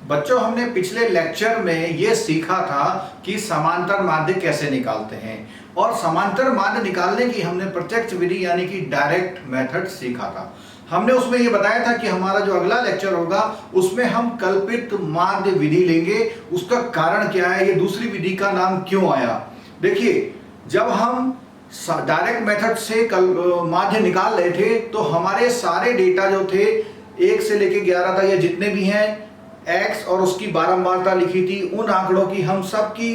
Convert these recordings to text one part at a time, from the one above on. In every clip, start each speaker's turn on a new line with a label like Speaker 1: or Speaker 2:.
Speaker 1: बच्चों, हमने पिछले लेक्चर में ये सीखा था कि समांतर माध्य कैसे निकालते हैं, और समांतर माध्य निकालने की हमने प्रत्यक्ष विधि यानी कि डायरेक्ट मेथड सीखा था। हमने उसमें ये बताया था कि हमारा जो अगला लेक्चर होगा उसमें हम कल्पित माध्य विधि लेंगे। उसका कारण क्या है, ये दूसरी विधि का नाम क्यों आया। देखिए, जब हम डायरेक्ट मेथड से माध्य निकाल रहे थे तो हमारे सारे डेटा जो थे 1 से लेके 11 तक, या जितने भी हैं, x और उसकी बारंबारता लिखी थी, उन आंकड़ों की हम सब की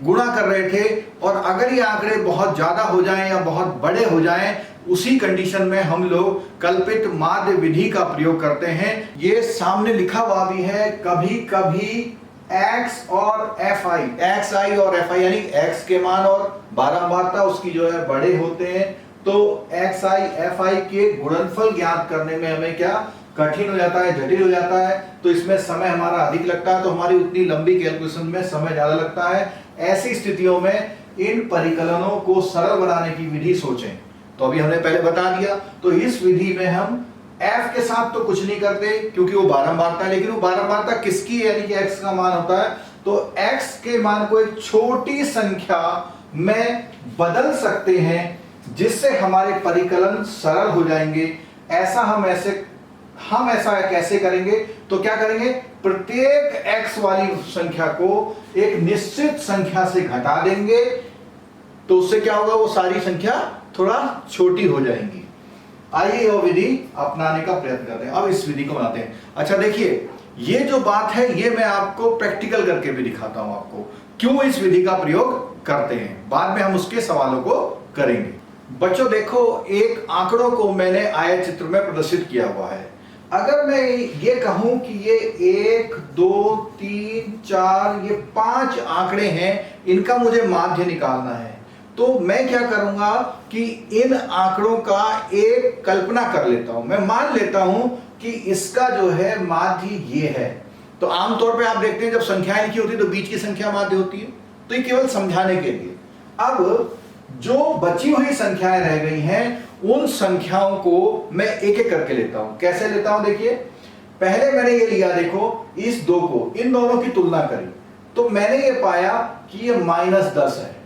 Speaker 1: गुणा कर रहे थे। और अगर ये आंकड़े बहुत ज्यादा हो जाएं या बहुत बड़े हो जाएं, उसी कंडीशन में हम लोग कल्पित माध्य विधि का प्रयोग करते हैं। ये सामने लिखा हुआ भी है, कभी कभी x और fi, xi और fi यानी x के मान और बारंबारता उसकी जो है बड़े होते हैं, तो xi fi के गुणनफल ज्ञात करने में हमें क्या कठिन हो जाता है, जटिल हो जाता है। तो इसमें समय हमारा अधिक लगता है, तो हमारी उतनी लंबी कैलकुलेशन में समय ज्यादा लगता है। ऐसी स्थितियों में इन परिकलनों को सरल बनाने की विधि सोचें। तो अभी हमने पहले बता दिया। तो इस विधि में हम f के साथ तो कुछ नहीं करते क्योंकि वो बारंबारता है, लेकिन वो बारंबारता किसकी है, यानी कि x का मान होता है। तो x के मान को एक छोटी संख्या में बदल सकते हैं जिससे हमारे परिकलन सरल हो जाएंगे। हम ऐसा कैसे करेंगे, तो क्या करेंगे, प्रत्येक x वाली संख्या को एक निश्चित संख्या से घटा देंगे, तो उससे क्या होगा, वो सारी संख्या थोड़ा छोटी हो जाएंगी। आइए वो विधि अपनाने का प्रयत्न करते हैं। अब इस विधि को बनाते हैं। अच्छा देखिए, ये जो बात है ये मैं आपको प्रैक्टिकल करके भी दिखाता हूं, आपको क्यों इस विधि का प्रयोग करते हैं। बाद में हम उसके सवालों को करेंगे। बच्चों देखो, एक आंकड़ों को मैंने आयत चित्र में प्रदर्शित किया हुआ है। अगर मैं ये कहूं कि ये 1 2 3 4 ये 5 आंकड़े हैं, इनका मुझे माध्य निकालना है, तो मैं क्या करूंगा कि इन आंकड़ों का एक कल्पना कर लेता हूं। मैं मान लेता हूं कि इसका जो है माध्य ये है। तो आमतौर पे आप देखते हैं जब संख्याएं लिखी होती है तो बीच की संख्या माध्य होती है। तो ये केवल समझाने के लिए। अब जो बची हुई संख्याएं रह गई हैं, उन संख्याओं को मैं एक एक करके लेता हूं। कैसे लेता हूं, देखिए, पहले मैंने ये लिया, देखो इस 2 को, इन दोनों की तुलना करी, तो मैंने ये पाया कि ये -10 है,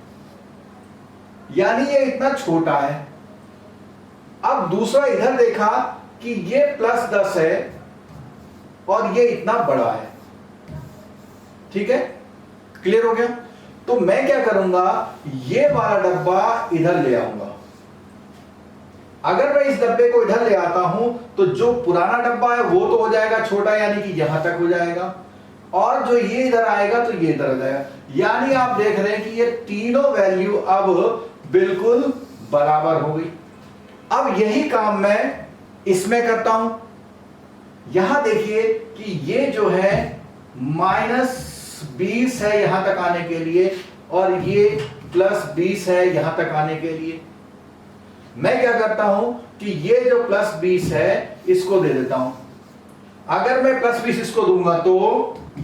Speaker 1: यानी ये इतना छोटा है। अब दूसरा इधर देखा कि ये +10 है और ये इतना बड़ा है। ठीक है, क्लियर हो गया। तो मैं क्या करूंगा, ये वाला डब्बा इधर ले आऊंगा। अगर मैं इस डब्बे को इधर ले आता हूं तो जो पुराना डब्बा है वो तो हो जाएगा छोटा, यानी कि यहां तक हो जाएगा, और जो ये इधर आएगा तो ये इधर आ जाएगा। यानी आप देख रहे हैं कि ये तीनों वैल्यू अब बिल्कुल बराबर हो गई। अब यही काम मैं इसमें करता हूं। यहां देखिए कि ये जो है -20 है यहां तक आने के लिए, और ये +20 है यहां तक आने के लिए। मैं क्या करता हूं कि ये जो +20 है इसको दे देता हूं। अगर मैं +20 इसको दूंगा तो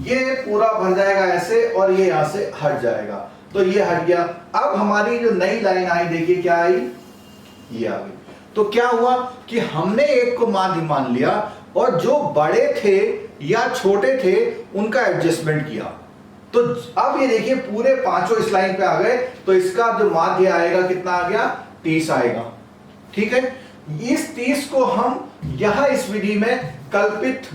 Speaker 1: ये पूरा भर जाएगा ऐसे, और ये यहां से हट जाएगा, तो ये हट गया। अब हमारी जो नई लाइन आई, देखिए क्या आई, ये आ गई। तो क्या हुआ कि हमने एक को माध्य मान लिया, और जो बड़े थे या छोटे थे उनका एडजस्टमेंट किया। तो अब ये देखिए पूरे पांचों इस लाइन पे आ गए, तो इसका जो माध्य आएगा कितना आ गया, 30 आएगा। ठीक है, इस 30 को हम यहां इस विधि में कल्पित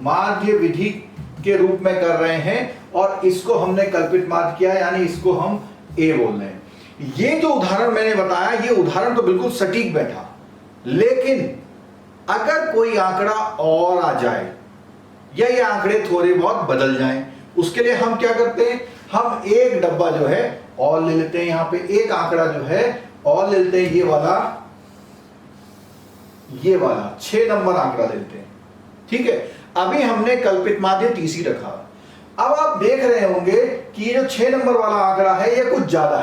Speaker 1: माध्य विधि के रूप में कर रहे हैं, और इसको हमने कल्पित माध्य किया, यानी इसको हम A बोल रहे हैं। ये जो उदाहरण मैंने बताया, ये उदाहरण तो बिल्कुल सटीक बैठा, लेकिन अगर कोई आंकड़ा और आ जाए या ये आंकड़े थोड़े बहुत बदल जाएं, उसके लिए हम क्या करते हैं, हम एक डब्बा जो है और ले लेते हैं। यहां पे एक आंकड़ा जो है और ले लेते हैं, ये वाला 6 नंबर आंकड़ा ले लेते हैं। ठीक है, अभी हमने कल्पित माध्य 30 ही रखा। अब आप देख रहे होंगे कि ये जो 6 नंबर वाला आंकड़ा है ये कुछ ज्यादा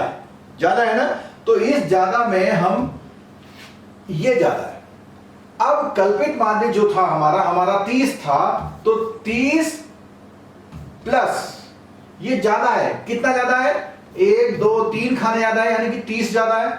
Speaker 1: है ना, तो इस ज्यादा में हम ये ज्यादा है। अब कल्पित माध्य जो था हमारा 30 था, तो 30 प्लस ये ज्यादा है, कितना ज्यादा है, 1 2 3 खाने ज्यादा है, यानी कि 30 ज्यादा है।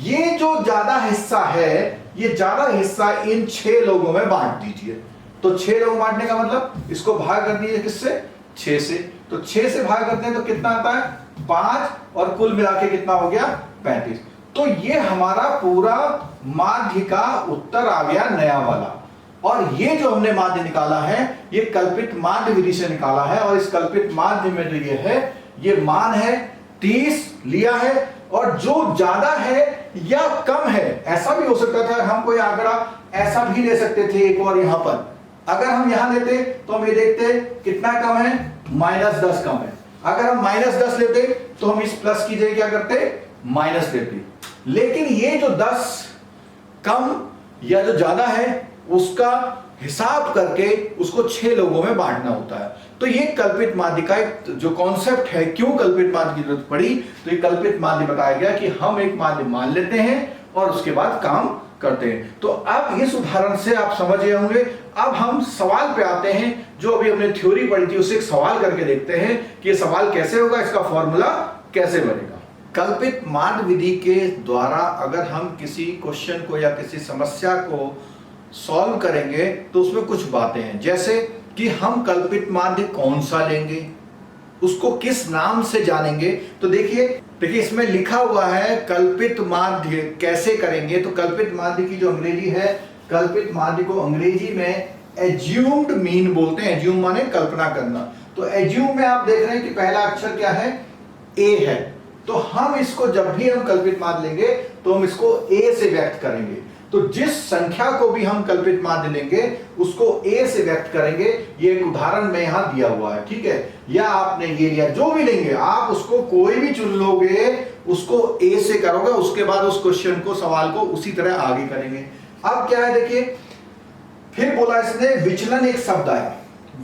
Speaker 1: ये जो ज्यादा हिस्सा है, ये ज्यादा हिस्सा इन 6 लोगों में बांट दीजिए। तो 6 लोग बांटने का मतलब इसको भाग कर दीजिए किससे? 6 से। तो 6 से भाग करते हैं तो कितना आता है? 5, और कुल मिला के कितना हो गया? 35। तो ये हमारा पूरा माध्य का उत्तर आ गया नया वाला। और ये जो हमने माध्य निकाला है, ये कल्पित माध्य विधि से निकाला है। और इस कल्पित माध्य में जो ये है, ये मान है 30 लिया है, और जो ज्यादा है या कम है, ऐसा भी हो सकता था, हम कोई आंकड़ा ऐसा भी ले सकते थे एक और यहां पर। अगर हम यहां लेते तो हम ये देखते कितना कम है? -10 कम है। अगर हम -10 लेते तो हम इस प्लस की जगह क्या करते? माइनस लेते। लेकिन ये जो 10 कम या जो ज्यादा है, उसका हिसाब करके उसको 6 लोगों में बांटना होता है। तो ये कल्पित माध्य का एक जो कॉन्सेप्ट है, क्यों कल्पित माध्य की जरूरत पड़ी, तो ये कल्पित माध्य बताया गया कि हम एक माध्य मान लेते हैं और उसके बाद काम करते हैं। तो अब इस उदाहरण से आप समझ गए होंगे। अब हम सवाल पे आते हैं, जो अभी हमने थ्योरी पढ़ी थी उससे एक सवाल करके देखते हैं कि ये सवाल कैसे होगा, इसका फॉर्मूला कैसे बनेगा। कल्पित माध्य विधि के द्वारा अगर हम किसी क्वेश्चन को या किसी समस्या को सॉल्व करेंगे तो उसमें कुछ बातें हैं, जैसे कि हम कल्पित माध्य कौन सा लेंगे, उसको किस नाम से जानेंगे। तो देखिए इसमें लिखा हुआ है कल्पित माध्य कैसे करेंगे। तो कल्पित माध्य की जो अंग्रेजी है, कल्पित माध्य को अंग्रेजी में एज्यूम्ड मीन बोलते हैं। एज्यूम माने कल्पना करना। तो एज्यूम में आप देख रहे हैं कि पहला अक्षर क्या है? ए है। तो हम इसको जब भी हम कल्पित माध्य लेंगे तो हम इसको ए से व्यक्त करेंगे। तो जिस संख्या को भी हम कल्पित माध्य लेंगे उसको ए से व्यक्त करेंगे। ये एक उदाहरण में यहां दिया हुआ है, ठीक है। या आपने ये लिया, जो भी लेंगे आप उसको कोई भी चुन लोगे, उसको ए से करोगे, उसके बाद उस क्वेश्चन को, सवाल को उसी तरह आगे करेंगे। अब क्या है देखिए, फिर बोला इसने विचलन एक शब्द आया।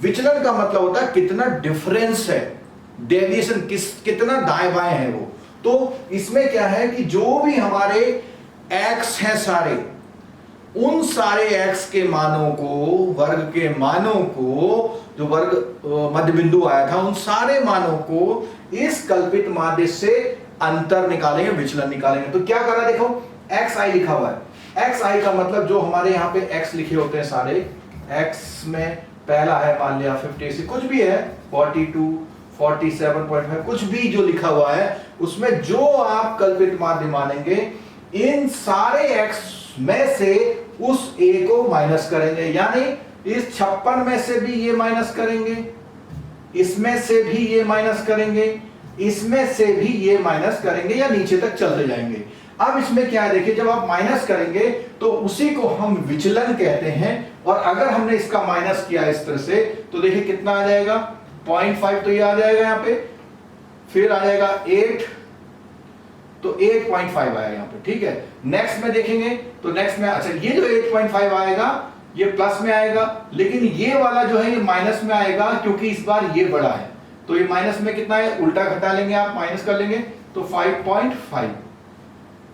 Speaker 1: विचलन का मतलब होता है कितना डिफरेंस है, डेविएशन कितना दाएं बाएं है वो। तो इसमें क्या है कि जो भी हमारे एक्स हैं सारे, उन सारे एक्स के मानों को, वर्ग के मानों को, जो वर्ग मध्य बिंदु आया था, उन सारे मानों को इस कल्पित माध्य से अंतर निकालेंगे, विचलन निकालेंगे। तो क्या करा, देखो एक्स आई लिखा हुआ है। एक्स आई का मतलब जो हमारे यहाँ पे एक्स लिखे होते हैं सारे, एक्स में पहला है मान लिया 56, कुछ भी है 42, 47.5, कुछ भी जो लिखा हुआ है, उसमें जो आप कल्पित माध्य मानेंगे, इन सारे एक्स में से उस ए को माइनस करेंगे। यानी इस 56 में से भी ये माइनस करेंगे, इसमें से भी ये माइनस करेंगे, इसमें से भी ये माइनस करेंगे, या नीचे तक चलते जाएंगे। अब इसमें क्या है देखिए, जब आप माइनस करेंगे तो उसी को हम विचलन कहते हैं। और अगर हमने इसका माइनस किया इस तरह से, तो देखिए कितना आ जाएगा, 0.5 तो ये आ जाएगा यहाँ पे, फिर आ जाएगा 8, तो 8.5 आएगा यहाँ पे, ठीक है। नेक्स्ट में देखेंगे तो नेक्स्ट में, अच्छा ये जो 8.5 आएगा ये प्लस में आएगा, लेकिन ये वाला जो है ये माइनस में आएगा, क्योंकि इस बार ये बड़ा है। तो ये माइनस में कितना है, उल्टा घटा लेंगे आप, माइनस कर लेंगे तो 5.5।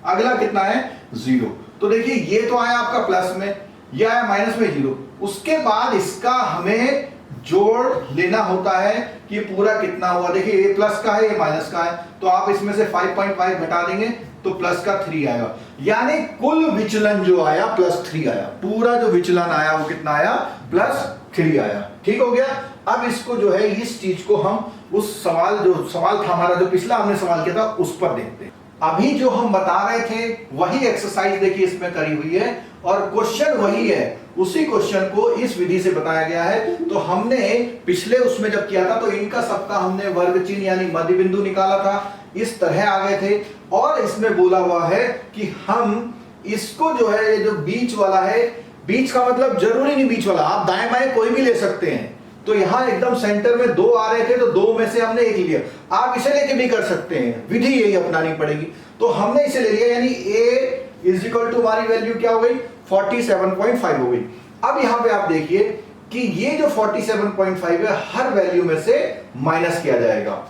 Speaker 1: अगला कितना है, 0। तो देखिए ये तो आया आपका प्लस में, ये आया माइनस में 0। उसके बाद इसका हमें जोड़ लेना होता है कि पूरा कितना हुआ। देखिए ये प्लस का है, ये माइनस का है, तो आप इसमें से 5.5 घटा देंगे तो प्लस का 3 आएगा। यानी कुल विचलन जो आया +3 आया। पूरा जो विचलन आया वो कितना आया, +3 आया। ठीक हो गया। अब इसको जो है, इस चीज को हम उस सवाल, जो सवाल था हमारा, जो पिछला हमने सवाल किया था, उस पर देखते हैं। अभी जो हम बता रहे थे वही एक्सरसाइज देखिए इसमें करी हुई है, और क्वेश्चन वही है। उसी क्वेश्चन को इस विधि से बताया गया है। तो हमने पिछले उसमें जब किया था तो इनका सबका हमने वर्ग चिन्ह यानी मध्य बिंदु निकाला था, इस तरह आ गए थे। और इसमें बोला हुआ है कि हम इसको जो है, ये जो बीच वाला है, बीच का मतलब जरूरी नहीं बीच वाला, आप दाएं बाएं कोई भी ले सकते हैं। तो यहां एकदम सेंटर में 2 आ रहे थे, तो 2 में से हमने 1 लिया। आप इसे लेके भी कर सकते हैं, विधि यही अपनानी पड़ेगी। तो हमने इसे ले लिया, यानी a इज इक्वल टू हमारी वैल्यू क्या हो गई, 47.5 हो गई। अब यहां पे आप देखिए कि ये जो 47.5 है, हर वैल्यू में से माइनस किया जाएगा।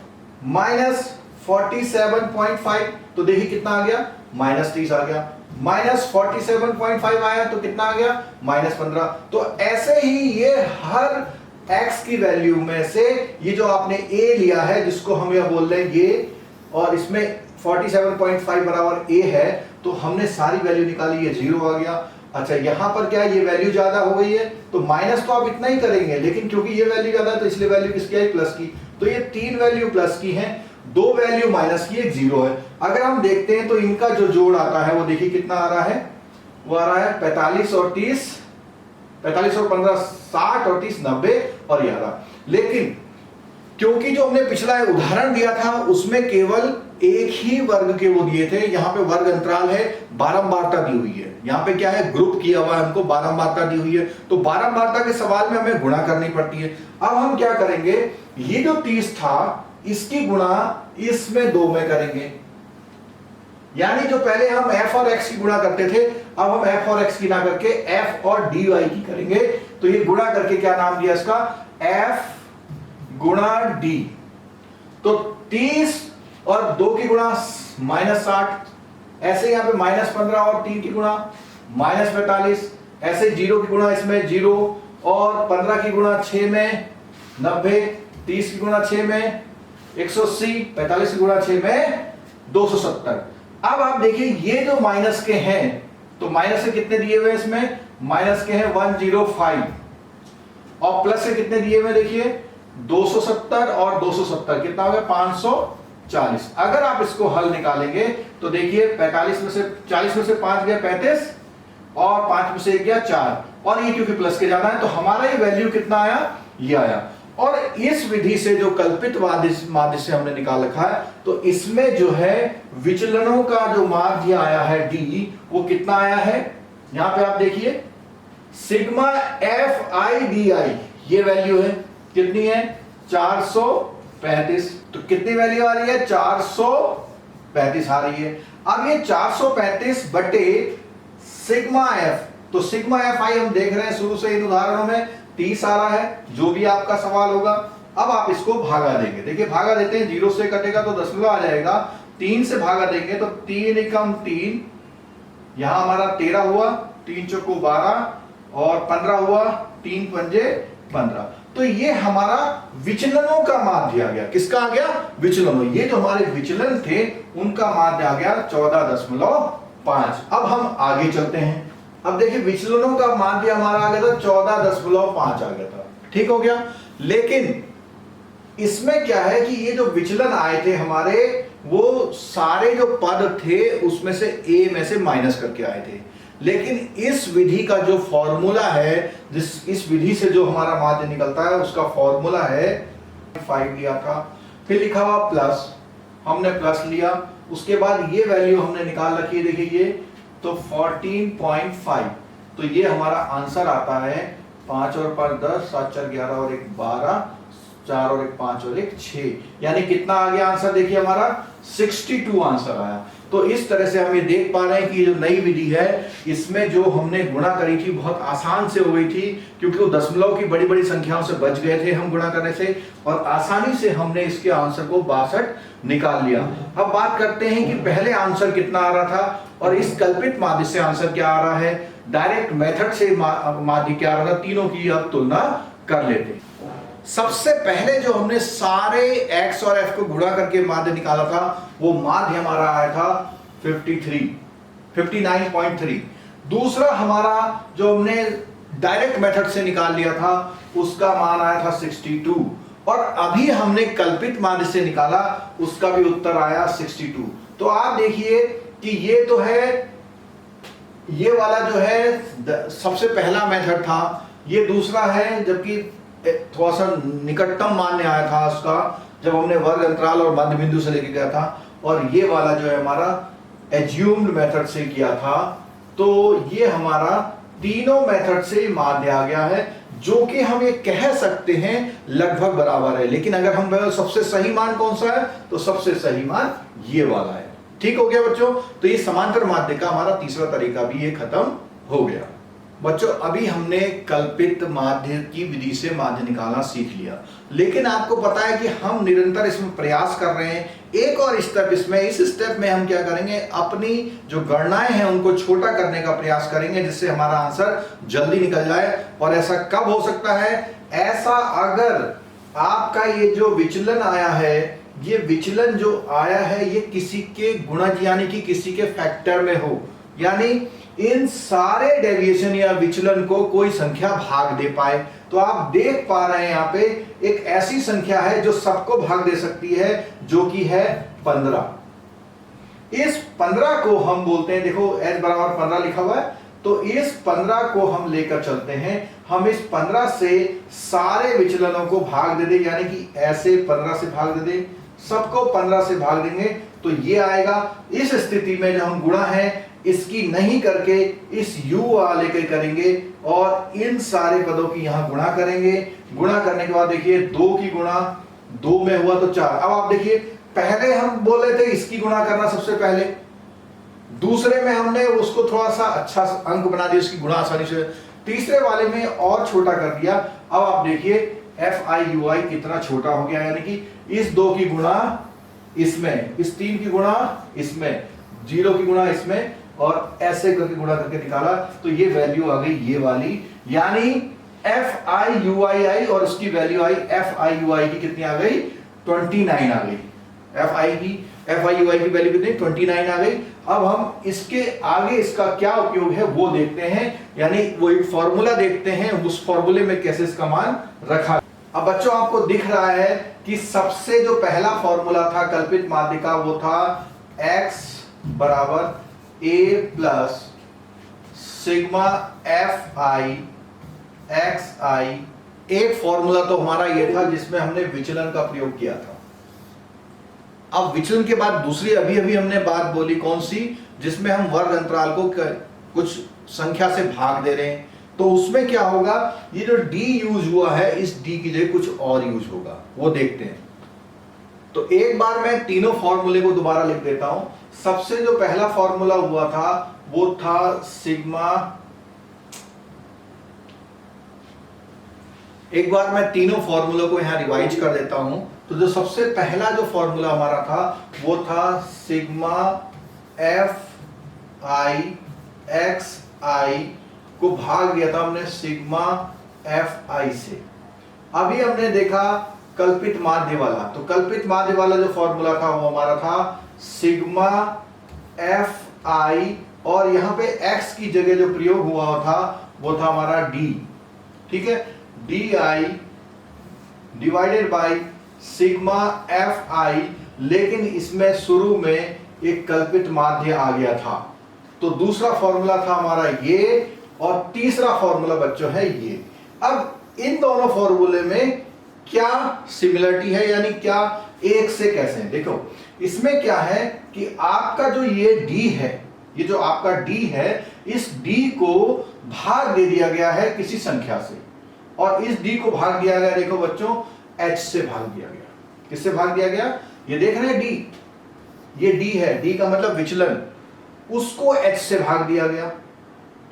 Speaker 1: -47.5, तो देखिए कितना आ गया, -30 आ गया। -47.5 आया तो कितना आ गया, -15। तो ऐसे ही ये हर x की वैल्यू में से ये जो आपने a लिया है जिसको हम यह बोल रहे हैं ये, और इसमें 47.5 बराबर a है, तो हमने सारी वैल्यू निकाली, ये 0 आ गया। अच्छा यहां पर क्या है, ये वैल्यू ज्यादा हो गई है तो माइनस तो आप इतना ही करेंगे, लेकिन क्योंकि ये वैल्यू ज्यादा है तो इसलिए वैल्यू किसकी आई, प्लस की। तो ये 3 वैल्यू प्लस की हैं, 2 वैल्यू माइनस की, एक 0 है। अगर हम देखते हैं तो इनका जो जोड़ आता है वो देखिए कितना आ रहा है, वो आ रहा है 45 और 30, 45 और 15 60 और 30 90 और 11। लेकिन क्योंकि जो हमने पिछला उदाहरण दिया था उसमें केवल एक ही वर्ग के वो दिए थे, यहाँ पे वर्ग अंतराल है, बारंबारता दी हुई है। यहाँ पे क्या है, ग्रुप किया हुआ है, हमको बारंबारता दी हुई है, तो बारंबारता के सवाल में हमें गुणा करनी पड़ती है। अब हम क्या करेंगे, ये जो 30 था इसकी गुणा इसमें 2 में करेंगे, यानी जो पहले हम f और x की गुणा करते थे अब हम f और x की ना करके f और dy की करेंगे। तो ये गुणा करके क्या नाम दिया इसका, f गुणा d। तो 30 और 2 की गुणा -60, ऐसे यहां पे -15 और 3 की गुणा -45, ऐसे 0 की गुणा इसमें 0 और 15 की गुणा 6 में 90, 30 की गुणा 6 में 180, 45 की गुणा 6 में 270। अब आप देखिए ये जो माइनस के हैं, तो माइनस के कितने दिए हुए इसमें, माइनस के हैं 105 और प्लस के कितने दिए हुए देखिए 270 और 270 कितना हो गया 540। अगर आप इसको हल निकालेंगे तो देखिए 45 में से 40 में से 5 गया 35 और 5 में से 1 गया 4, और ये क्योंकि प्लस के जाना है तो हमारा ये वैल्यू कितना आया, ये आया। और इस विधि से जो कल्पित माध्य से हमने निकाल रखा है, तो इसमें जो है विचलनों का जो माध्य आया है d, वो कितना आया है, यहां पे आप देखिए sigma F I D I, ये वैल्यू है कितनी है 435। तो कितनी वैल्यू आ रही है 435 आ रही है। अब ये 435 बटे सिग्मा एफ, तो सिग्मा एफ आई हम देख रहे हैं शुरू से इन उदाहरणों में 30 आ रहा है, जो भी आपका सवाल होगा। अब आप इसको भागा देंगे, देखिए भागा देते हैं, 0 से कटेगा तो दशमलव आ जाएगा, 3 से भागा देंगे तो 3 एकम 3, यहां हमारा 13 हुआ, 3 चौको 12 और 15 हुआ, 3 पंजे 15। तो ये हमारा विचलनों का माध्य आ गया, किसका आ गया, विचलनों। ये जो हमारे विचलन थे उनका माध्य आ गया 14.5। अब हम आगे चलते हैं। अब देखिए विचलनों का माध्य हमारा आ गया था 14.5 आ गया था, ठीक हो गया। लेकिन इसमें क्या है कि ये जो विचलन आए थे हमारे, वो सारे जो पद थे उसमें से a में से माइनस करके आए थे। लेकिन इस विधि का जो फॉर्मूला है, इस विधि से जो हमारा माध्य निकलता है उसका फॉर्मूला है 5 लिया था, फिर लिखा हुआ प्लस, हमने प्लस लिया, उसके बाद ये वैल्यू हमने निकाल रखी है, देखिए ये तो 14.5। तो ये हमारा आंसर आता है 5 और 5 10, 7 4 11 और 1 12, 4 और 1 5 और 1 6, यानी कितना आ गया आंसर, देखिए हमारा 62 आंसर आया। तो इस तरह से हम ये देख पा रहे हैं कि ये जो नई विधि है इसमें जो हमने गुणा करी थी बहुत आसान से हो गई थी, क्योंकि वो दशमलव की बड़ी बड़ी संख्याओं से बच गए थे हम गुणा करने से, और आसानी से हमने इसके आंसर को 62 निकाल लिया। अब बात करते हैं कि पहले आंसर कितना आ रहा था और इस कल्पित माध्य से आंसर क्या आ रहा है, डायरेक्ट मेथड से माध्य क्या आ रहा था, तीनों की अब तुलना कर लेते हैं। सबसे पहले जो हमने सारे x और f को गुणा करके माध्य निकाला था, वो माध्य हमारा आया था 59.3। दूसरा हमारा जो हमने डायरेक्ट मेथड से निकाल लिया था उसका मान आया था 62, और अभी हमने कल्पित माध्य से निकाला उसका भी उत्तर आया 62। तो आप देखिए कि ये तो है, ये वाला जो है सबसे पहला मेथड था, ये दूसरा है, जबकि थोड़ा सा निकटतम मान्य आया था उसका जब हमने वर्ग अंतराल और मध्य बिंदु से लेके गया था, और ये वाला जो है हमारा एज्यूम्ड मेथड से किया था। तो ये हमारा तीनों मेथड से माध्य आ गया है, जो कि हम ये कह सकते हैं लगभग बराबर है। लेकिन अगर हम सबसे सही मान कौन सा है, तो सबसे सही मान ये वाला है। ठीक हो गया बच्चों, तो ये समांतर माध्य का हमारा तीसरा तरीका भी ये खत्म हो गया। बच्चों अभी हमने कल्पित माध्य की विधि से माध्य निकालना सीख लिया, लेकिन आपको पता है कि हम निरंतर इसमें प्रयास कर रहे हैं। एक और स्टेप इसमें, इस स्टेप में हम क्या करेंगे, अपनी जो गणनाएं हैं उनको छोटा करने का प्रयास करेंगे, जिससे हमारा आंसर जल्दी निकल जाए। और ऐसा कब हो सकता है, ऐसा अगर आपका ये जो विचलन आया है, ये विचलन जो आया है ये किसी के गुणज यानी कि किसी के फैक्टर में हो, यानी इन सारे डेविएशन या विचलन को कोई संख्या भाग दे पाए, तो आप देख पा रहे हैं यहां पे एक ऐसी संख्या है जो सबको भाग दे सकती है, जो कि है 15। इस 15 को हम बोलते हैं, देखो h बराबर 15 लिखा हुआ है, तो इस 15 को हम लेकर चलते हैं, हम इस 15 से सारे विचलनों को भाग दे दें, यानी कि ऐसे 15 से भाग दे दें, सबको 15 से भाग देंगे तो ये आएगा। इस स्थिति में जो हम गुणा है इसकी नहीं करके इस u वाले के करेंगे और इन सारे पदों की यहां गुणा करेंगे। गुणा करने के बाद देखिए 2 की गुणा 2 में हुआ तो 4। अब आप देखिए पहले हम बोल रहे थे इसकी गुणा करना सबसे पहले, दूसरे में हमने उसको थोड़ा सा अच्छा अंक बना दिया, इसकी गुणा आसानी से, तीसरे वाले में और छोटा कर दिया। अब आप देखिए FIUI कितना छोटा हो गया, यानी कि इस 2 की गुणा इसमें, इस 3 की गुणा इसमें, 0 की गुणा इसमें, और ऐसे करके गुणा करके निकाला तो ये वैल्यू आ गई ये वाली, यानी FIUI और उसकी वैल्यू आई FIUI की कितनी आ गई 29 आ गई। FIUI की वैल्यू कितनी 29 आ गई। अब हम इसके आगे इसका क्या उपयोग है वो देखते हैं, यानी वो एक फॉर्मूला देखते हैं, उस फॉर्मूले में कैसे इसका मान रखा। अब बच्चों आपको दिख रहा है कि सबसे जो पहला फॉर्मूला था कल्पित माध्य का वो था x बराबर a plus sigma FI XI। एक फॉर्मूला तो हमारा ये था जिसमें हमने विचलन का प्रयोग किया था। अब विचलन के बाद दूसरी अभी हमने बात बोली कौन सी, जिसमें हम वर्ग अंतराल को कुछ संख्या से भाग दे रहे हैं, तो उसमें क्या होगा, ये जो d यूज हुआ है इस d की जगह कुछ और यूज होगा, वो देखते हैं। तो एक बार मैं तीनों फॉर्मूले को दोबारा लिख देता हूं। सबसे जो पहला फॉर्मूला हुआ था वो था सिग्मा, एक बार मैं तीनों फॉर्मूलों को यहां रिवाइज कर देता हूं। तो जो सबसे पहला जो फॉर्मूला हमारा था वो था सिग्मा FI XI को भाग दिया था हमने सिग्मा FI से। अभी हमने देखा कल्पित माध्य वाला, तो कल्पित माध्य वाला जो फॉर्मूला था वो हमारा था सिग्मा FI, और यहां पे x की जगह जो प्रयोग हुआ था वो था हमारा d, ठीक है, DI divided by sigma FI, लेकिन इसमें शुरू में एक कल्पित माध्य आ गया था। तो दूसरा फॉर्मूला था हमारा ये, और तीसरा फॉर्मूला बच्चों है ये। अब इन दोनों फॉर्मूले में क्या सिमिलरिटी है, यानी क्या एक से कैसे है। देखो इसमें क्या है कि आपका जो ये d है, ये जो आपका d है, इस d को भाग दे दिया गया है किसी संख्या से, और इस d को भाग दिया गया, देखो बच्चों h से भाग दिया गया। किससे भाग दिया गया, ये देख रहे हैं d, ये d है, d का मतलब विचलन, उसको h से भाग दिया गया,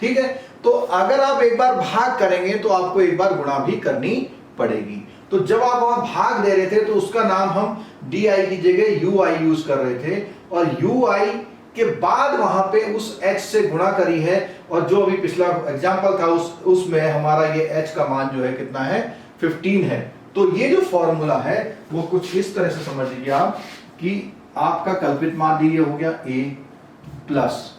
Speaker 1: ठीक है। तो अगर आप एक बार भाग करेंगे तो आपको एक बार गुणा भी करनी पड़ेगी। तो जब आप वहां भाग दे रहे थे तो उसका नाम हम DI की जगह UI यूज कर रहे थे, और UI के बाद वहां पे उस h से गुणा करी है, और जो अभी पिछला एग्जांपल था उसमें हमारा ये h का मान जो है कितना है 15 है। तो ये जो फॉर्मूला है वो कुछ इस तरह से समझ लीजिए आप कि आपका कल्पित माध्य ये हो गया a प्लस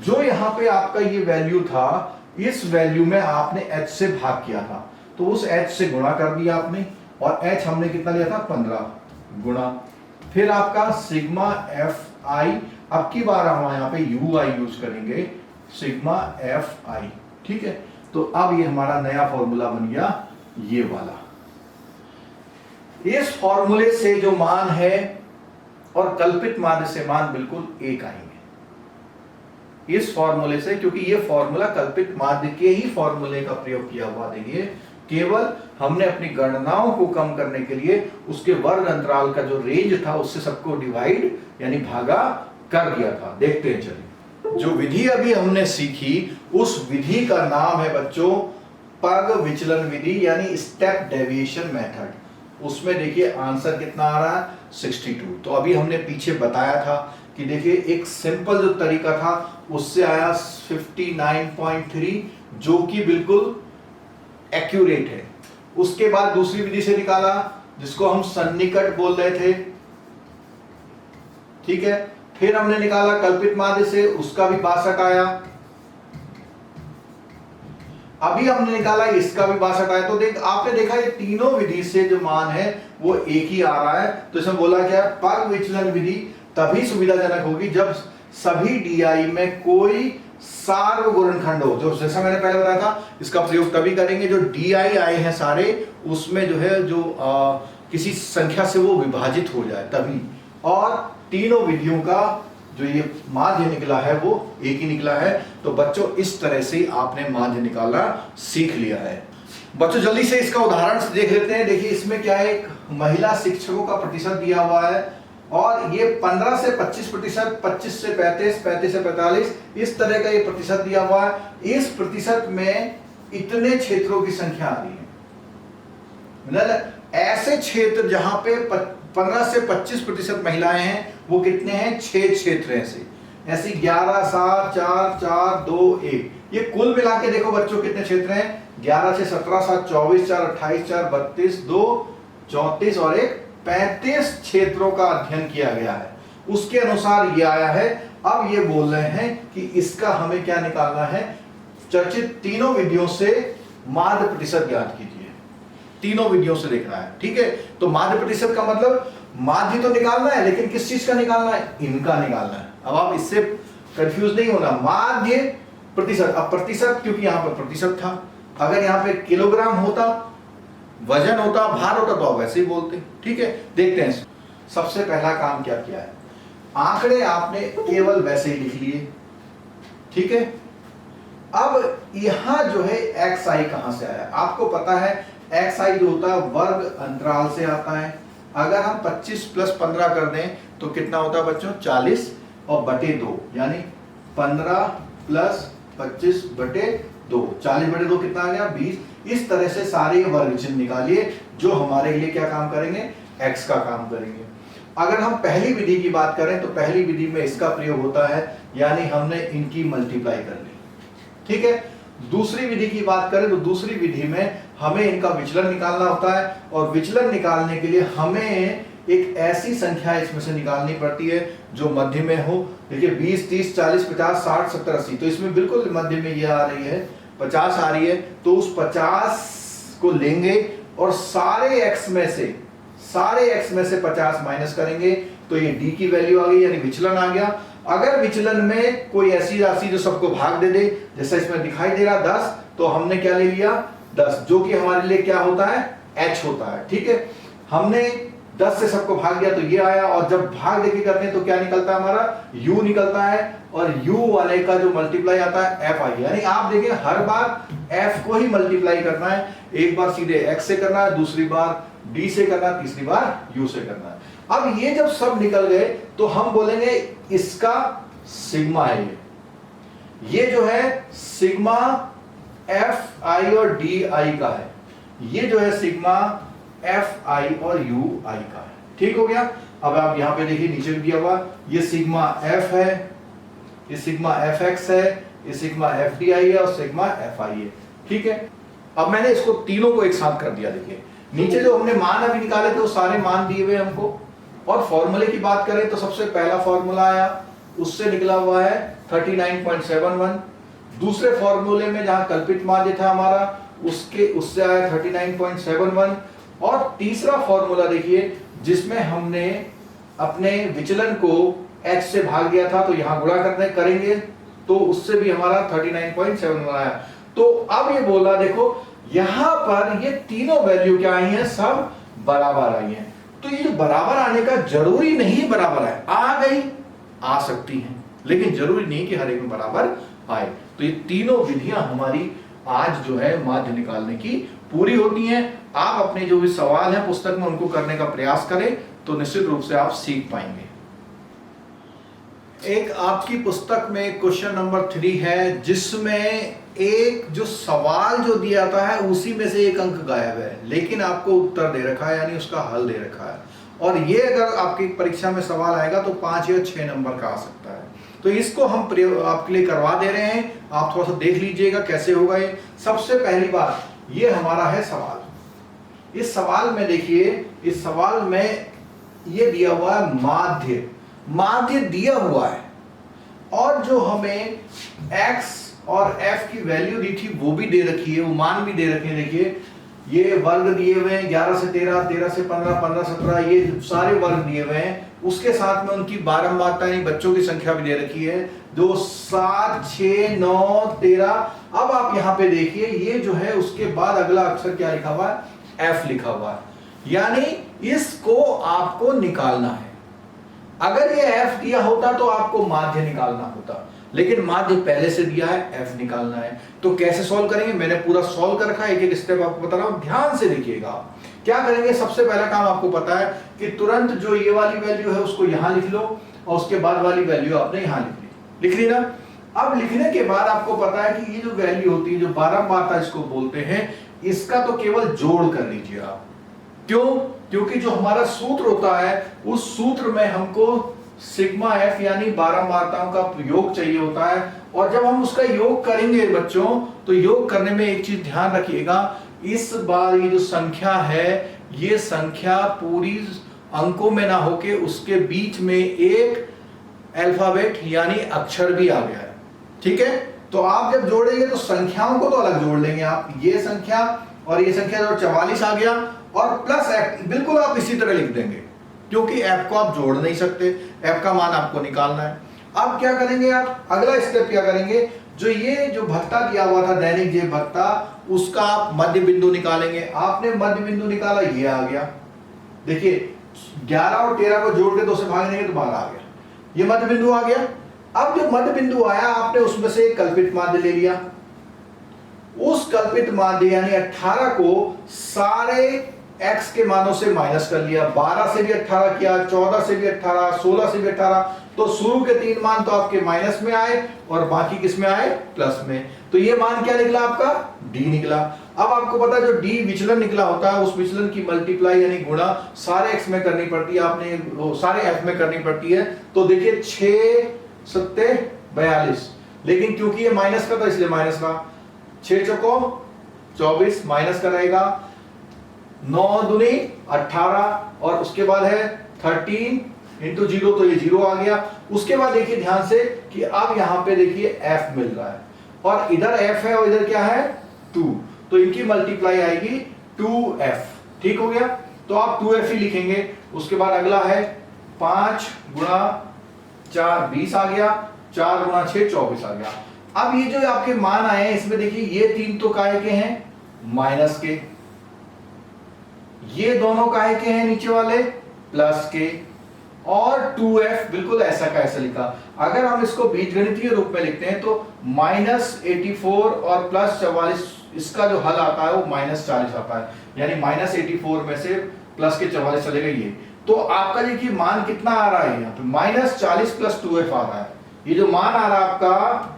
Speaker 1: जो यहाँ पे आपका ये वैल्यू था, इस वैल्यू में आपने h से भाग किया था, तो उस h से गुणा कर दिया आपने, और h हमने कितना लिया था 15 गुणा, फिर आपका सिग्मा FI, अब की बार हम यहाँ पे UI यूज करेंगे सिग्मा FI, ठीक है। तो अब ये हमारा नया फॉर्मूला बन गया ये वाला। इस फॉर्मूले से जो मान है और कल्पित माध्य से मान बिल्कुल एक आएंगे इस फॉर्मूले से, क्योंकि ये फॉर्मूला कल्पित माध्य के ही फॉर्मूले का प्रयोग किया हुआ। देखिए केवल हमने अपनी गणनाओं को कम करने के लिए उसके वर्ग अंतराल का जो रेंज था उससे सबको डिवाइड यानी भागा कर दिया था। देखते हैं चलिए, जो विधि अभी हमने सीखी उस विधि का नाम है बच्चों पग विचलन विधि, यानी स्टेप डेविएशन मेथड। उसमें देखिए आंसर कितना आ रहा है 62। तो अभी हमने पीछे बताया था कि देखिए एक सिंपल जो तरीका था उससे आया 59.3 जो कि बिल्कुल एक्यूरेट है। उसके बाद दूसरी विधि से निकाला जिसको हम सन्निकट बोल रहे थे, ठीक है। फिर हमने निकाला कल्पित माध्य से, उसका भी 62 आया। अभी हमने निकाला इसका भी 62 आया। तो आपने देखा ये तीनों विधि से जो मान है वो एक ही आ रहा है। तो इसमें बोला क्या, पर विचलन विधि तभी सुविधाजनक होगी जब सभी डीआई में कोई सार्वगुणनखंड हो। जो जैसा मैंने पहले बताया था, इसका प्रयोग तभी करेंगे जो डीआई आए हैं सारे, उसमें जो है जो किसी संख्या से वो विभाजित हो जाए तभी। और तीनों विधियों का जो ये माध्य निकला है वो एक ही निकला है। तो बच्चों इस तरह से आपने माध्य निकालना सीख लिया है। बच्चों जल्दी से इसका उदाहरण से देख लेते हैं। देखिए इसमें क्या है, एक महिला शिक्षकों का प्रतिशत दिया हुआ है और ये 15 से 25%, 25 से 35, 35 से 45, इस तरह का ये प्रतिशत दिया हुआ है। इस प्रतिशत में इतने क्षेत्रों की संख्या आ रही है। मतलब ऐसे क्षेत्र जहां पे 15 से 25% महिलाएं हैं, वो कितने हैं, 6 क्षेत्र ऐसे 11, 7, 4, 4, 2, 1। ये कुल मिला के देखो बच्चों कितने क्षेत्र हैं, 11 से 17, 7, 24, 4, 28, 4, 32, 2, 34 और 1, 35 क्षेत्रों का अध्ययन किया गया है। उसके अनुसार ये आया है। अब ये बोल रहे हैं कि इसका हमें क्या निकालना है, चर्चित तीनों विधियों से माध्य प्रतिशत ज्ञात कीजिए। तीनों विधियों से देखना है, ठीक है। तो माध्य प्रतिशत का मतलब माध्य तो निकालना है, लेकिन किस चीज का निकालना है, इनका निकालना है। अब आप इससे कंफ्यूज नहीं होना, माध्य प्रतिशत। अब प्रतिशत क्योंकि यहां पर प्रतिशत था, अगर यहां पे किलोग्राम होता, वजन होता, भार होता तो आप वैसे ही बोलते, ठीक है। देखते हैं सबसे पहला काम क्या किया है, आंकड़े आपने केवल वैसे ही लिख लिए, ठीक है। अब यहां जो है एक्स आई कहां से आया, आपको पता है एक्स आई जो होता है वर्ग अंतराल से आता है। अगर हम 25 प्लस 15 कर दें तो कितना होता है बच्चों, 40 और बटे 2, यानी 15 प्लस 25 बटे 2, 40 बटे 2 कितना आ गया, 20। इस तरह से सारे वर्ग चिन्ह निकालिए जो हमारे लिए क्या काम करेंगे, एक्स का काम करेंगे। अगर हम पहली विधि की बात करें तो पहली विधि में इसका प्रयोग होता है, यानी हमने इनकी मल्टीप्लाई कर ली, ठीक है। दूसरी विधि की बात करें तो दूसरी विधि में हमें इनका विचलन निकालना होता है, और विचलन निकालने के लिए हमें एक ऐसी संख्या इसमें से निकालनी पड़ती है जो मध्य में हो। देखिए 20, 30, 40, 50, 60, 70, 80, तो इसमें बिल्कुल मध्य में ये आ रही है, 50 आ रही है। तो उस 50 को लेंगे और सारे x में से 50 माइनस करेंगे, तो ये d की वैल्यू आ गई, यानी विचलन आ गया। अगर विचलन में कोई ऐसी राशि जो सबको भाग दे दे, जैसा इसमें दिखाई दे रहा 10, तो हमने क्या ले लिया, 10, जो कि हमारे लिए क्या होता है, h होता है, ठीक है। हमने 10 से सबको भाग दिया तो ये आया, और जब भाग देके करते हैं तो क्या निकलता है, हमारा u निकलता है, और u वाले का जो मल्टीप्लाई आता है f आई। यानी आप देखिए हर बार f को ही मल्टीप्लाई करना है, एक बार सीधे x से करना है, दूसरी बार d से करना है, तीसरी बार u से करना है। अब ये जब सब निकल गए तो हम बोलेंगे इसका सिग्मा है, ये जो है सिग्मा एफ आई और डी आई का है, ये जो है सिग्मा एफ आई और यू आई का है, ठीक हो गया। अब आप यहां पे देखिए नीचे भी दिया हुआ, ये सिग्मा एफ है, ये सिग्मा एफ एक्स है, ये सिग्मा एफ डी आई है और सिग्मा एफ आई है, ठीक है। अब मैंने इसको तीनों को एक साथ कर दिया। देखिए नीचे जो हमने मान अभी निकाले थे वो सारे मान दिए हुए हमको। और फॉर्मूले की बात करें तो सबसे पहला फॉर्मूला आया, उससे निकला हुआ है 39.71। दूसरे फॉर्मूले में जहां कल्पित माध्य था हमारा, उससे आया 39.71। और तीसरा फॉर्मूला देखिए जिसमें हमने अपने विचलन को h से भाग दिया था, तो यहां गुणा करेंगे तो उससे भी हमारा 39.71 आया। तो अब ये बोला देखो यहां पर ये तीनों वैल्यू क्या आई हैं, सब बराबर आई हैं। तो ये जो बराबर आने का जरूरी नहीं बराबर है, आ गई आ सकती हैं, लेकिन जरूरी नहीं कि हर एक में बराबर आए। तो ये तीनों विधियां हमारी आज जो है माध्य निकालने की पूरी होती हैं। आप अपने जो भी सवाल हैं पुस्तक में उनको करने का प्रयास करें तो निश्चित रूप से आप सीख पाएंगे। एक आपकी पुस्तक में क्वेश्चन नंबर 3 है, जिसमें एक जो सवाल जो दिया जाता है उसी में से एक अंक गायब है, लेकिन आपको उत्तर दे रखा है, यानी उसका हल दे रखा है। और ये अगर आपकी परीक्षा में सवाल आएगा तो 5 या 6 नंबर का आ सकता है। तो इसको हम आपके लिए करवा दे रहे हैं, आप थोड़ा सा देख लीजिएगा कैसे होगा ये। सबसे पहली बात, ये हमारा है सवाल, इस सवाल में देखिए, इस सवाल में ये दिया हुआ है माध्य, माध्य दिया हुआ है और जो हमें x और f की वैल्यू दी थी वो भी दे रखी है, वो मान भी दे रखे हैं। देखिए ये वर्ग दिए हुए हैं, 11 से 13, 13 से 15, 15 से 17, ये सारे वर्ग दिए हुए हैं। उसके साथ में उनकी बारंबारता यानी बच्चों की संख्या भी दे रखी है, 2, 7, 6, 9, 13। अब आप यहाँ पे देखिए ये जो है उसके बाद अगला अक्षर क्या लिखा हुआ है, f लिखा हुआ है, यानी इसको आपको निकालना है। अगर ये f दिया होता तो आपको माध्य निकालना होता, लेकिन माध्य पहले से दिया है, f निकालना है। तो कैसे सॉल्व करेंगे, मैंने पूरा सॉल्व कर रखा है, एक एक स्टेप आपको बता रहा हूं, ध्यान से देखिएगा। क्या करेंगे, सबसे पहला काम आपको पता है कि तुरंत जो ये वाली वैल्यू है उसको यहां लिख लो और उसके बाद वाली वैल्यू आपने यहां लिख ली ना। अब लिखने के बाद आपको पता है कि ये जो वैल्यू होती है, जो बारंबारता इसको बोलते हैं, इसका तो केवल जोड़ कर लीजिए आप। क्यों, क्योंकि जो हमारा सूत्र होता है उस सूत्र में हमको सिग्मा एफ यानी बारंबारताओं का योग चाहिए होता है। और जब हम उसका योग करेंगे बच्चों, तो योग करने में एक चीज ध्यान रखिएगा, इस बार ये जो संख्या है, ये संख्या पूरी अंकों में ना होके उसके बीच में एक अल्फाबेट यानी अक्षर भी आ गया है। ठीक है, तो आप जब जोड़ेंगे तो संख्याओं को तो अलग जोड़ लेंगे आप, ये संख्या और ये संख्या जो 44 आ गया और प्लस f, बिल्कुल आप इसी तरह लिख देंगे क्योंकि f को आप जोड़ नहीं सकते, f का मान आपको निकालना है। अब क्या करेंगे आप, अगला स्टेप क्या करेंगे, जो ये जो भत्ता दिया हुआ था दैनिक जेब भत्ता, उसका आप मध्य बिंदु निकालेंगे। आपने मध्य बिंदु निकाला, ये आ गया। देखिए 11 और 13 को जोड़ के 2 से भाग देंगे तो 12 आ गया, ये मध्य बिंदु आ गया। अब जो मध्य बिंदु आया, आपने उसमें से एक कल्पित माध्य ले लिया। उस कल्पित माध्य यानी 18 को सारे x के मानों से माइनस कर लिया, 12 से भी 18 किया, 14 से भी 18, 16 से भी 18। तो शुरू के 3 मान तो आपके माइनस में आए और बाकी किस में आए, प्लस में। तो ये मान क्या निकला आपका, d निकला। अब आपको पता है जो d विचलन निकला होता है, उस विचलन की मल्टीप्लाई यानी गुणा सारे x में करनी पड़ती है, आपने सारे f में करनी पड़ती है। तो देखिए 6 सत्ते 42, लेकिन क्योंकि ये माइनस का था इसलिए माइनस का, 6 चौको 24 माइनस का रहेगा, 9 दूनी 18 और उसके बाद है 13 इंटू 0, तो ये 0 आ गया। उसके बाद देखिए ध्यान से कि अब यहां पे देखिए f मिल रहा है और इधर f है और इधर क्या है 2, तो इनकी मल्टीप्लाई आएगी 2f। ठीक हो गया, तो आप 2f ही लिखेंगे। उसके बाद अगला है 5 गुणा 4 20 आ गया, 4 गुणा 6 24 आ गया। अब ये जो आपके मान आए हैं इसमें देखिए ये 3 तो काहे के हैं, माइनस के, ये दोनों काहे के हैं नीचे वाले, प्लस के, और 2f बिल्कुल ऐसा का ऐसा लिखा। अगर हम इसको बीजगणितीय रूप में लिखते हैं तो -84 और +44, इसका जो हल आता है वो -40 आता है, यानी -84 में से प्लस के 44 चलेगा ये। तो आपका देखिए मान कितना आ रहा है यहाँ पे, -40 + 2f आ रहा है। ये जो मान आ रहा है आपका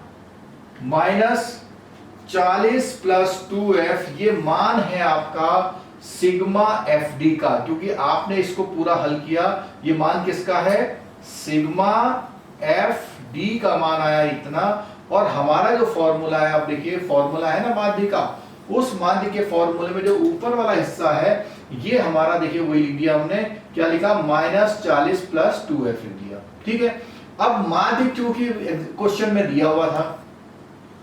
Speaker 1: -40 + 2f, ये मान है आपका सिग्मा fd का, क्योंकि आपने इसको पूरा हल किया। ये मान किसका है, सिग्मा fd का मान आया इतना। और हमारा जो फॉर्मूला है, आप देखिए फॉर्मूला है ना माध्य का, उस माध्य के फॉर्मूले में जो ऊपर वाला हिस्सा है ये हमारा देखिए वही लिख दिया हमने, क्या लिखा, -40 + 2f लिख दिया। ठीक है, अब माध्य क्योंकि क्वेश्चन में दिया हुआ था,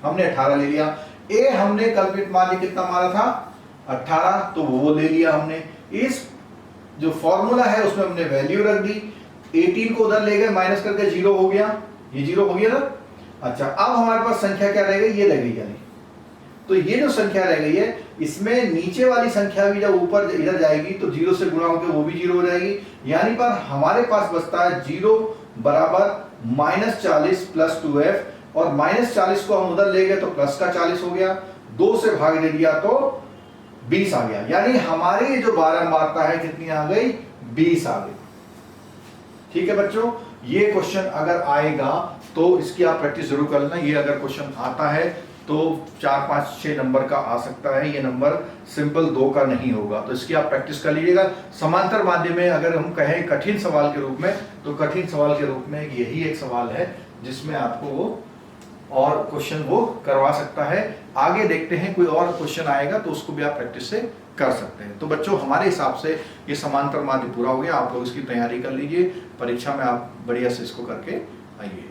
Speaker 1: हमने 18 ले लिया। ए हमने कल्पित माध्य कितना मारा था, 18, तो वो ले लिया हमने। इस जो फॉर्मूला है उसमें हमने वैल्यू रख दी, 18 को उधर ले गए, माइनस करके 0 हो गया, ये 0 हो गया ना। अच्छा, अब हमारे पास संख्या क्या रह गई, ये रह गई। यानी तो ये जो संख्या रह गई है, इसमें नीचे वाली संख्या भी जब ऊपर इधर जाएगी तो 0 से गुणा होकर वो भी 0 हो जाएगी। यानी पर हमारे पास बचता है 0 बराबर -40 + 2f, और -40 को हम उधर ले गए तो प्लस का 40 हो गया, 2 से भाग दे दिया तो 20 आ गया। यानी हमारी जो बारंबारता है कितनी आ गई, 20 आ गई। ठीक है बच्चों, ये क्वेश्चन अगर आएगा तो इसकी आप प्रैक्टिस जरूर कर लेना। ये अगर क्वेश्चन आता है तो 4, 5, 6 नंबर का आ सकता है, ये नंबर सिंपल 2 का नहीं होगा, तो इसकी आप प्रैक्टिस कर लीजिएगा। समांतर माध्य में अगर हम कहें कठिन सवाल के रूप में, तो कठिन सवाल के रूप में यही एक सवाल है जिसमें आपको वो और क्वेश्चन वो करवा सकता है। आगे देखते हैं कोई और क्वेश्चन आएगा तो उसको भी आप प्रैक्टिस से कर सकते हैं। तो बच्चों हमारे हिसाब से ये समांतर माध्य पूरा हो गया। आप लोग इसकी तैयारी कर लीजिए, परीक्षा में आप बढ़िया से इसको करके आइए।